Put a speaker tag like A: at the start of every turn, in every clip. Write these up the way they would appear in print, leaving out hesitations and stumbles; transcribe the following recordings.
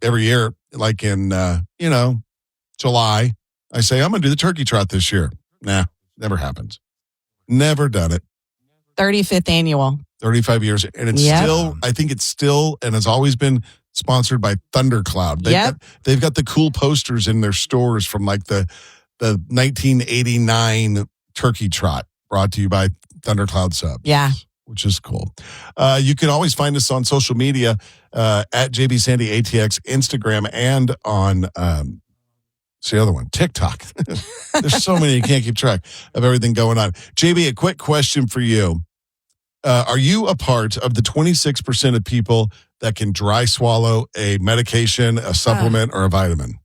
A: every year, like in, July, I say, I'm going to do the turkey trot this year. Nah, never happens. Never done it.
B: 35th annual.
A: 35 years. And it's still, I think it's still, and has always been sponsored by Thundercloud. They've got the cool posters in their stores from like the 1989 turkey trot brought to you by Thundercloud Subs.
B: Yeah.
A: Which is cool. You can always find us on social media at JB Sandy ATX, Instagram, and on what's the other one? TikTok. There's so many you can't keep track of everything going on. JB, a quick question for you. Are you a part of the 26% of people that can dry swallow a medication, a supplement, or a vitamin?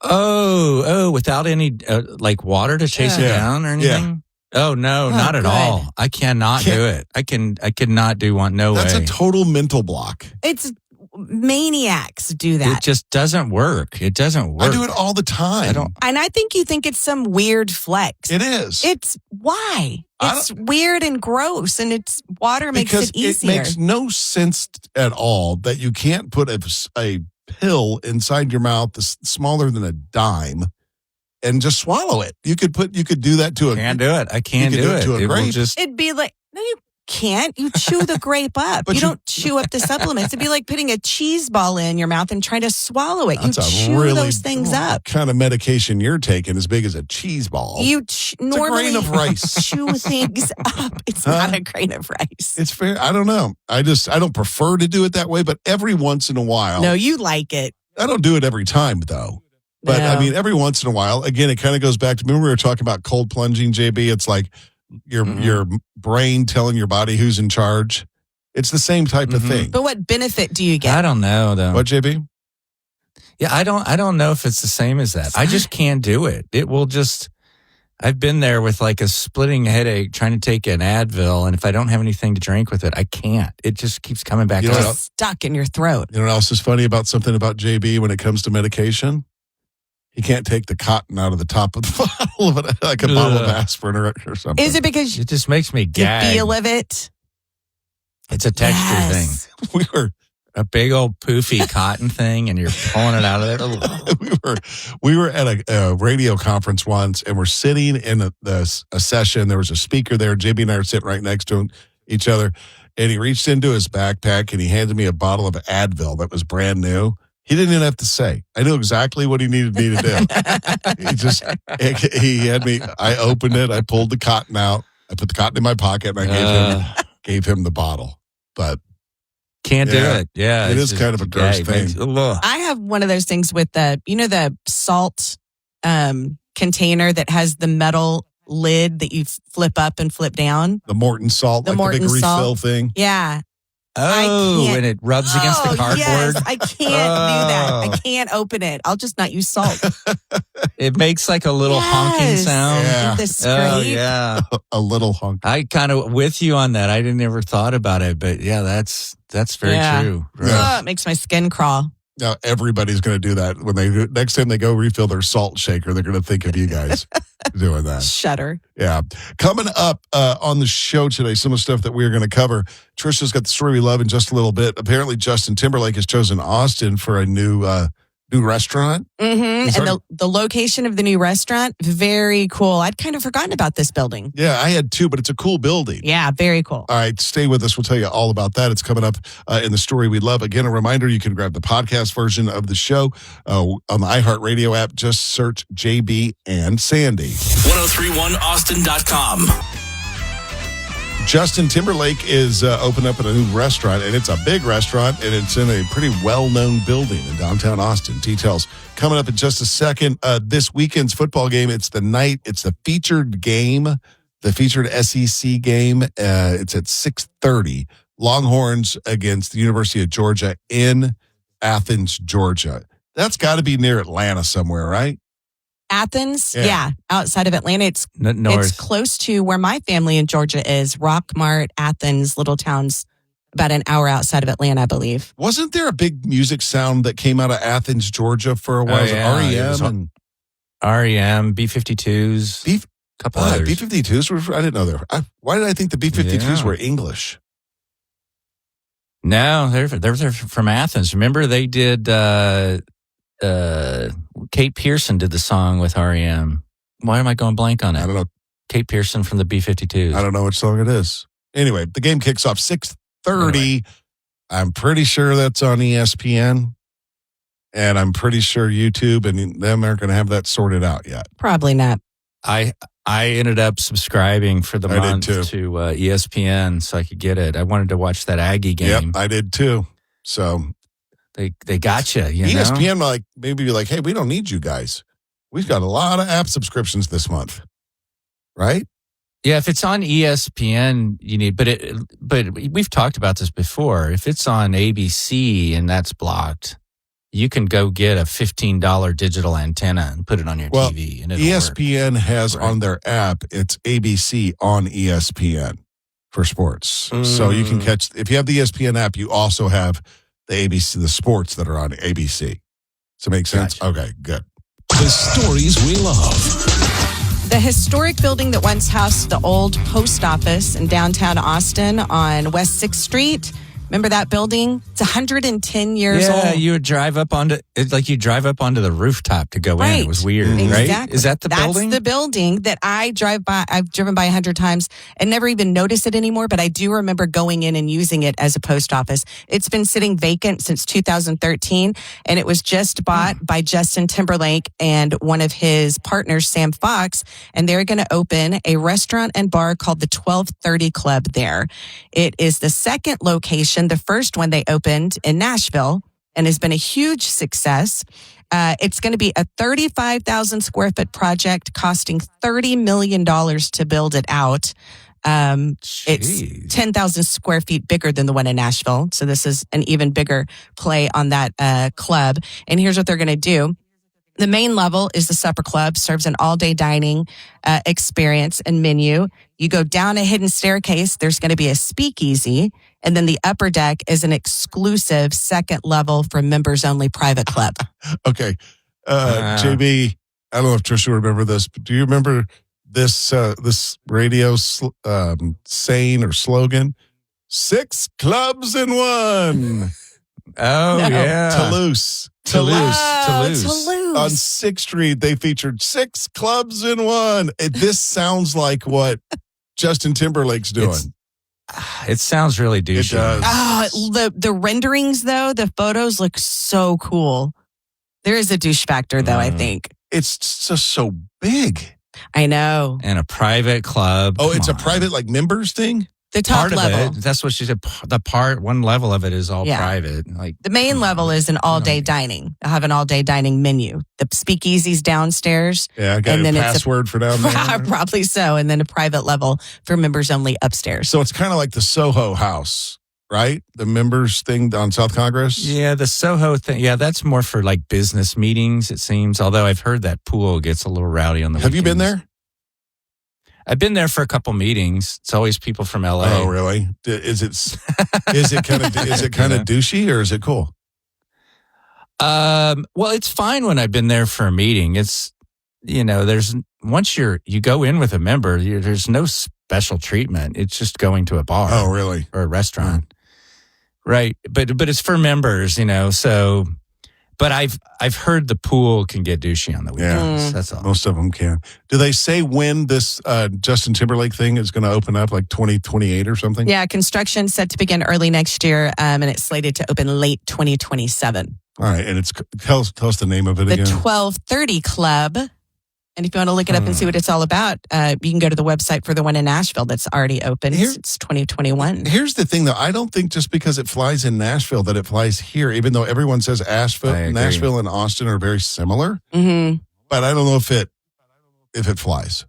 C: Oh, without any like water to chase it down or anything? Yeah. Oh, no, not at all. I cannot do it. I could not do one. No way.
A: That's a total mental block.
B: It's maniacs do that.
C: It just doesn't work. It doesn't work.
A: I do it all the time.
B: And I think you think it's some weird flex.
A: It is.
B: It's why? It's weird and gross, and it's water makes it easier.
A: It makes no sense at all that you can't put a pill inside your mouth that's smaller than a dime and just swallow it. You could do that to a.
C: Can't do it. I can't do it.
A: To a grape.
B: It'd be like, no, you can't. You chew the grape up. You don't chew up the supplements. It'd be like putting a cheese ball in your mouth and trying to swallow it. You chew those things up.
A: Kind of medication you're taking as big as a cheese ball.
B: Normally
A: a grain of rice.
B: Chew things up. It's not a grain of rice.
A: It's fair. I don't know. I don't prefer to do it that way, but every once in a while.
B: No, you like it.
A: I don't do it every time though. But I mean, every once in a while, again, it kind of goes back to, remember we were talking about cold plunging, JB? It's like your brain telling your body who's in charge. It's the same type of thing.
B: But what benefit do you get?
C: I don't know, though.
A: What, JB?
C: Yeah, I don't know if it's the same as that. I just can't do it. It will just, I've been there with like a splitting headache trying to take an Advil, and if I don't have anything to drink with it, I can't. It just keeps coming back.
B: It's stuck in your throat.
A: You know what else is funny about JB when it comes to medication? He can't take the cotton out of the top of the bottle of it, like a bottle of aspirin or something.
B: Is it because
C: it just makes me gag?
B: You feel of it?
C: It's a texture thing.
A: We were
C: a big old poofy cotton thing, and you're pulling it out of there.
A: we were at a radio conference once, and we're sitting in a session. There was a speaker there. JB and I are sitting right next to each other, and he reached into his backpack and he handed me a bottle of Advil that was brand new. He didn't even have to say. I knew exactly what he needed me to do. He had me. I opened it. I pulled the cotton out. I put the cotton in my pocket, and I gave him the bottle. But
C: can't do it. Yeah,
A: it is kind of a gross thing.
B: I have one of those things with the salt container that has the metal lid that you flip up and flip down.
A: The Morton salt, the big refill thing.
B: Yeah.
C: Oh, and it rubs against the cardboard.
B: Yes, I can't do that. I can't open it. I'll just not use salt.
C: It makes like a little honking sound.
A: Yeah.
B: The scrape.
C: Oh, yeah.
A: A little honk.
C: I kind of with you on that. I didn't ever thought about it, but yeah, that's very true.
B: Right. Oh, it makes my skin crawl.
A: Now everybody's going to do that when next time they go refill their salt shaker. They're going to think of you guys doing that.
B: Shudder.
A: Yeah. Coming up on the show today, some of the stuff that we're going to cover. Tricia's got the story we love in just a little bit. Apparently, Justin Timberlake has chosen Austin for a new restaurant.
B: Mm-hmm. And the location of the new restaurant, very cool. I'd kind of forgotten about this building.
A: Yeah, I had too, but it's a cool building.
B: Yeah, very cool.
A: All right, stay with us. We'll tell you all about that. It's coming up in the story we love. Again, a reminder, you can grab the podcast version of the show on the iHeartRadio app. Just search JB and Sandy.
D: 1031austin.com.
A: Justin Timberlake is opened up at a new restaurant, and it's a big restaurant, and it's in a pretty well-known building in downtown Austin. Details coming up in just a second. This weekend's football game, it's the featured game, the featured SEC game. It's at 6:30. Longhorns against the University of Georgia in Athens, Georgia. That's got to be near Atlanta somewhere, right?
B: Athens, yeah, outside of Atlanta. It's
C: north.
B: It's close to where my family in Georgia is. Rockmart, Athens, little towns, about an hour outside of Atlanta, I believe.
A: Wasn't there a big music sound that came out of Athens, Georgia for a while? REM?
C: REM, B-52s, a couple others.
A: B-52s were, I didn't know they were. Why did I think the B-52s were English?
C: No, they're from Athens. Remember they did, Kate Pearson did the song with REM. Why am I going blank on it?
A: I don't know.
C: Kate Pearson from the B-52s.
A: I don't know which song it is. Anyway, the game kicks off 6:30. Anyway. I'm pretty sure that's on ESPN. And I'm pretty sure YouTube and them aren't going to have that sorted out yet.
B: Probably not.
C: I ended up subscribing for the month to ESPN so I could get it. I wanted to watch that Aggie game.
A: Yep, I did too. So
C: they got you.
A: ESPN like maybe be like, hey, we don't need you guys. We've got a lot of app subscriptions this month, right?
C: Yeah, if it's on ESPN, you need. But we've talked about this before. If it's on ABC and that's blocked, you can go get a $15 digital antenna and put it on your TV. And
A: ESPN
C: work.
A: has on their app, it's ABC on ESPN for sports. So you can catch, if you have the ESPN app, you also have the ABC, the sports that are on ABC. Does it make sense?
C: Gotcha.
A: Okay, good.
D: The stories we love.
B: The historic building that once housed the old post office in downtown Austin on West 6th Street. Remember that building? It's 110 years old.
C: Yeah, you would drive up onto the rooftop to go in. It was weird,
B: exactly.
C: Right? Is that the building?
B: That's the building that I drive by. I've driven by 100 times and never even noticed it anymore, but I do remember going in and using it as a post office. It's been sitting vacant since 2013, and it was just bought by Justin Timberlake and one of his partners, Sam Fox, and they're going to open a restaurant and bar called the 1230 Club there. It is the second location. The first one they opened in Nashville and has been a huge success. It's going to be a 35,000 square foot project costing $30 million to build it out. It's 10,000 square feet bigger than the one in Nashville. So this is an even bigger play on that club. And here's what they're going to do. The main level is the supper club, serves an all-day dining experience and menu. You go down a hidden staircase, there's going to be a speakeasy, and then the upper deck is an exclusive second level for members-only private club.
A: Okay. JB, I don't know if Tricia remember this, but do you remember this radio saying or slogan? 6 clubs in one.
C: Oh, no. Yeah.
A: Toulouse.
B: Toulouse.
A: On 6th Street, they featured 6 clubs in one. This sounds like what Justin Timberlake's doing.
C: It sounds really douchey.
A: It does.
B: The renderings, though, the photos look so cool. There is a douche factor, though, I think.
A: It's just so big.
B: I know.
C: And a private club.
A: Oh, it's a private, like, members thing?
B: The top
C: part
B: level.
C: Of it, that's what she said. One level of it is all private. Like
B: the main level is an all-day dining. They'll have an all-day dining menu. The speakeasy's downstairs.
A: Yeah, I got a password for down there.
B: Probably so. And then a private level for members only upstairs.
A: So it's kind of like the Soho House, right? The members thing on South Congress?
C: Yeah, the Soho thing. Yeah, that's more for like business meetings, it seems. Although I've heard that pool gets a little rowdy on the weekends.
A: Have you been there?
C: I've been there for a couple meetings. It's always people from LA.
A: Oh, really? Is it kind of douchey or is it cool?
C: Well, it's fine when I've been there for a meeting. It's there's once you go in with a member, there's no special treatment. It's just going to a bar.
A: Oh, really?
C: Or a restaurant, right? But it's for members, so. But I've heard the pool can get douchey on the weekends.
A: Yeah,
C: that's all.
A: Most of them can. Do they say when this Justin Timberlake thing is going to open up, like 2028 or something?
B: Yeah, construction set to begin early next year, and it's slated to open late 2027.
A: All right, and tell us the name of it again.
B: The 1230 Club. And if you want to look it up and see what it's all about, you can go to the website for the one in Nashville that's already open. It's 2021.
A: Here's the thing, though. I don't think just because it flies in Nashville that it flies here, even though everyone says Nashville and Austin are very similar.
B: Mm-hmm.
A: But I don't know if it flies.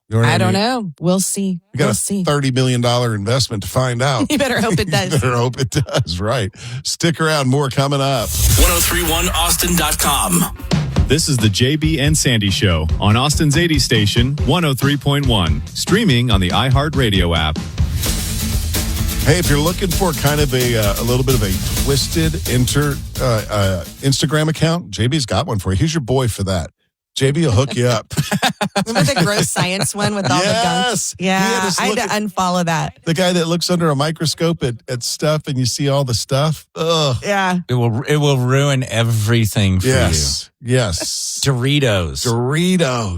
A: You know what I
B: don't know. We'll see.
A: You got a $30 million investment to find out.
B: You better hope it does.
A: You better hope it does, right. Stick around. More coming up.
E: 1031austin.com.
F: This is the JB and Sandy Show on Austin's 80s station, 103.1, streaming on the iHeartRadio app.
A: Hey, if you're looking for kind of a little bit of a twisted Instagram account, JB's got one for you. He's your boy for that. JB will hook you up.
B: Remember the gross science one with all the gunk? Yeah, I had to unfollow that.
A: The guy that looks under a microscope at stuff and you see all the stuff. Ugh.
B: Yeah.
C: It will ruin everything for you.
A: Yes.
C: Doritos.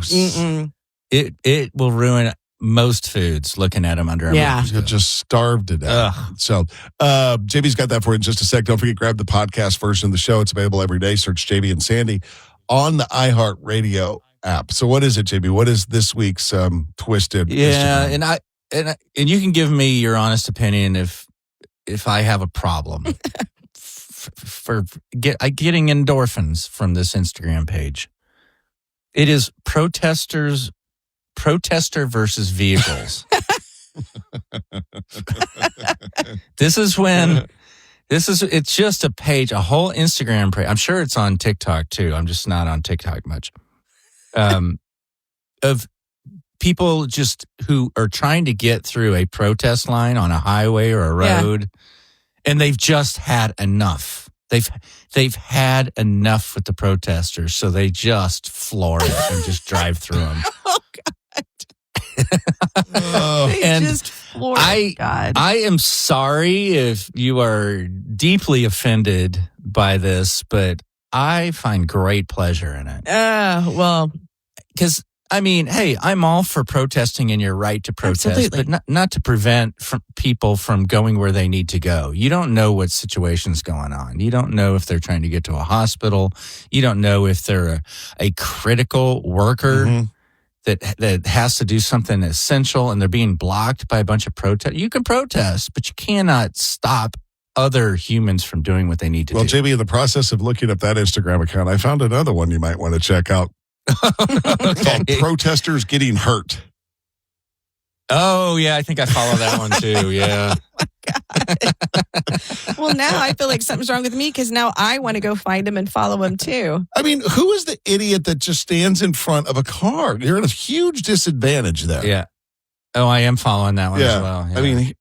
B: Mm-mm.
C: It will ruin most foods looking at them under a microscope.
A: You'll just starve to death.
C: Ugh.
A: So JB's got that for you in just a sec. Don't forget, grab the podcast version of the show. It's available every day. Search JB and Sandy on the iHeartRadio app. So what is it, JB? What is this week's twisted?
C: Yeah,
A: Instagram?
C: and you can give me your honest opinion if I have a problem for getting endorphins from this Instagram page. It is protester versus vehicles. It's just a page, a whole Instagram page. I'm sure it's on TikTok too. I'm just not on TikTok much. Of people just who are trying to get through a protest line on a highway or a road, and they've just had enough. They've had enough with the protesters, so they just floor it and just drive through them.
B: Oh, God.
C: And
B: just floored. God.
C: I am sorry if you are deeply offended by this, but I find great pleasure in it.
B: Well,
C: because I mean, hey, I'm all for protesting and your right to protest,
B: absolutely.
C: but not to prevent people from going where they need to go. You don't know what situation's going on. You don't know if they're trying to get to a hospital. You don't know if they're a critical worker that has to do something essential and they're being blocked by a bunch of protest. You can protest, but you cannot stop other humans from doing what they need to do.
A: Well, JB, in the process of looking up that Instagram account, I found another one you might want to check out. It's called Protesters Getting Hurt.
C: Oh, yeah, I think I follow that one too. Yeah.
B: Well, now I feel like something's wrong with me because now I want to go find him and follow him too.
A: I mean, who is the idiot that just stands in front of a car? You're at a huge disadvantage there.
C: Yeah. Oh, I am following that one as well. Yeah.
A: I mean,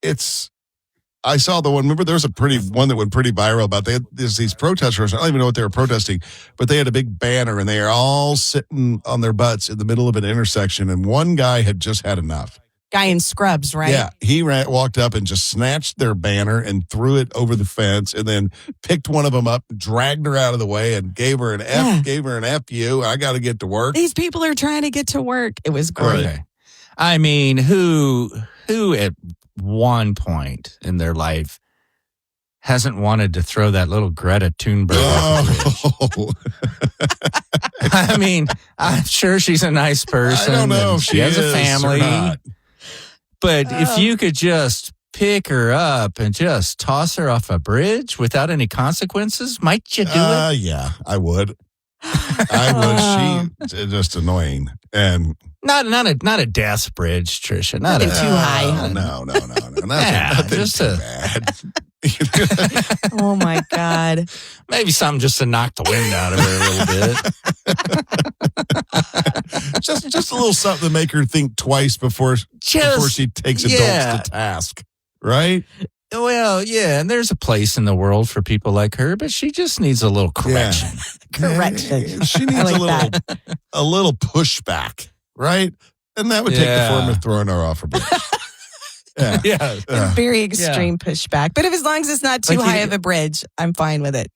A: I saw the one. Remember, there was a one that went pretty viral about these protesters. I don't even know what they were protesting, but they had a big banner and they are all sitting on their butts in the middle of an intersection. And one guy had just had enough.
B: Guy in scrubs, right?
A: Yeah, he walked up and just snatched their banner and threw it over the fence, and then picked one of them up, dragged her out of the way, and gave her an F you. I got to get to work.
B: These people are trying to get to work. It was great.
C: Okay. I mean, who at one point in their life hasn't wanted to throw that little Greta Thunberg off the bridge? I mean, I'm sure she's a nice person.
A: I don't know if
C: she has a family. But if you could just pick her up and just toss her off a bridge without any consequences, might you do it?
A: Yeah, I would. I would. She's just annoying. And
C: not a death bridge, Tricia. Not
B: Nothing too high.
A: No. Nothing
C: just
A: too bad.
B: Oh my God.
C: Maybe something just to knock the wind out of her a little bit.
A: just a little something to make her think twice before she takes adults to task, right?
C: Well, yeah, and there's a place in the world for people like her, but she just needs a little correction.
B: Correction.
A: She needs a little pushback, right? And that would take the form of throwing her off her bridge.
C: Yeah.
B: A very extreme pushback. But as long as it's not too high of a bridge, I'm fine with it.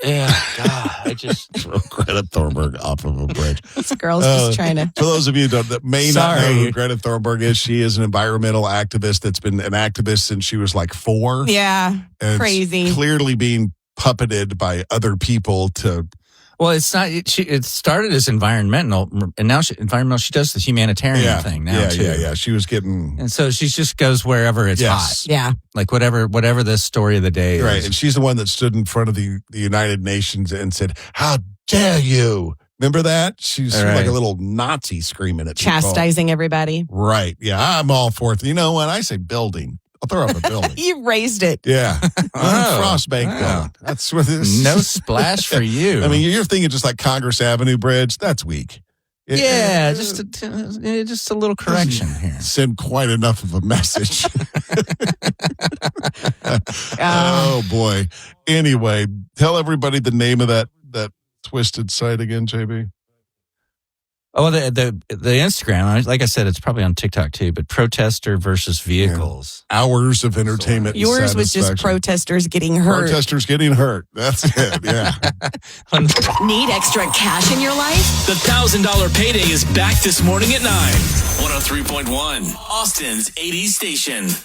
C: Yeah, God, I just
A: throw Greta Thunberg off of a bridge.
B: This girl's just trying to.
A: For those of you that may not know who Greta Thunberg is, she is an environmental activist that's been an activist since she was like 4.
B: Yeah,
A: and
B: crazy.
A: Clearly being puppeted by other people to.
C: Well, it's not. It started as environmental, and now she does the humanitarian thing now too.
A: Yeah. She was getting,
C: and so she just goes wherever it's hot.
B: Yeah,
C: like whatever the story of the day is.
A: Right, and she's the one that stood in front of the United Nations and said, "How dare you!" Remember that? She's like a little Nazi screaming at people.
B: Chastising everybody.
A: Right. Yeah, I'm all for it. You know, when I say building, I'll throw up a building.
B: You raised it.
A: Yeah. Frostbank building. That's what this.
C: No splash for you.
A: I mean, you're thinking just like Congress Avenue Bridge. That's weak.
C: Just a little correction here.
A: Send quite enough of a message. Oh, boy. Anyway, tell everybody the name of that twisted site again, JB.
C: Oh, the Instagram, like I said, it's probably on TikTok too, but protester versus vehicles.
A: Hours of entertainment.
B: Yours was just protesters getting hurt.
A: Protesters getting hurt. That's it. Yeah.
E: Need extra cash in your life?
D: The $1,000 payday is back this morning at 9. 103.1, Austin's 80s station.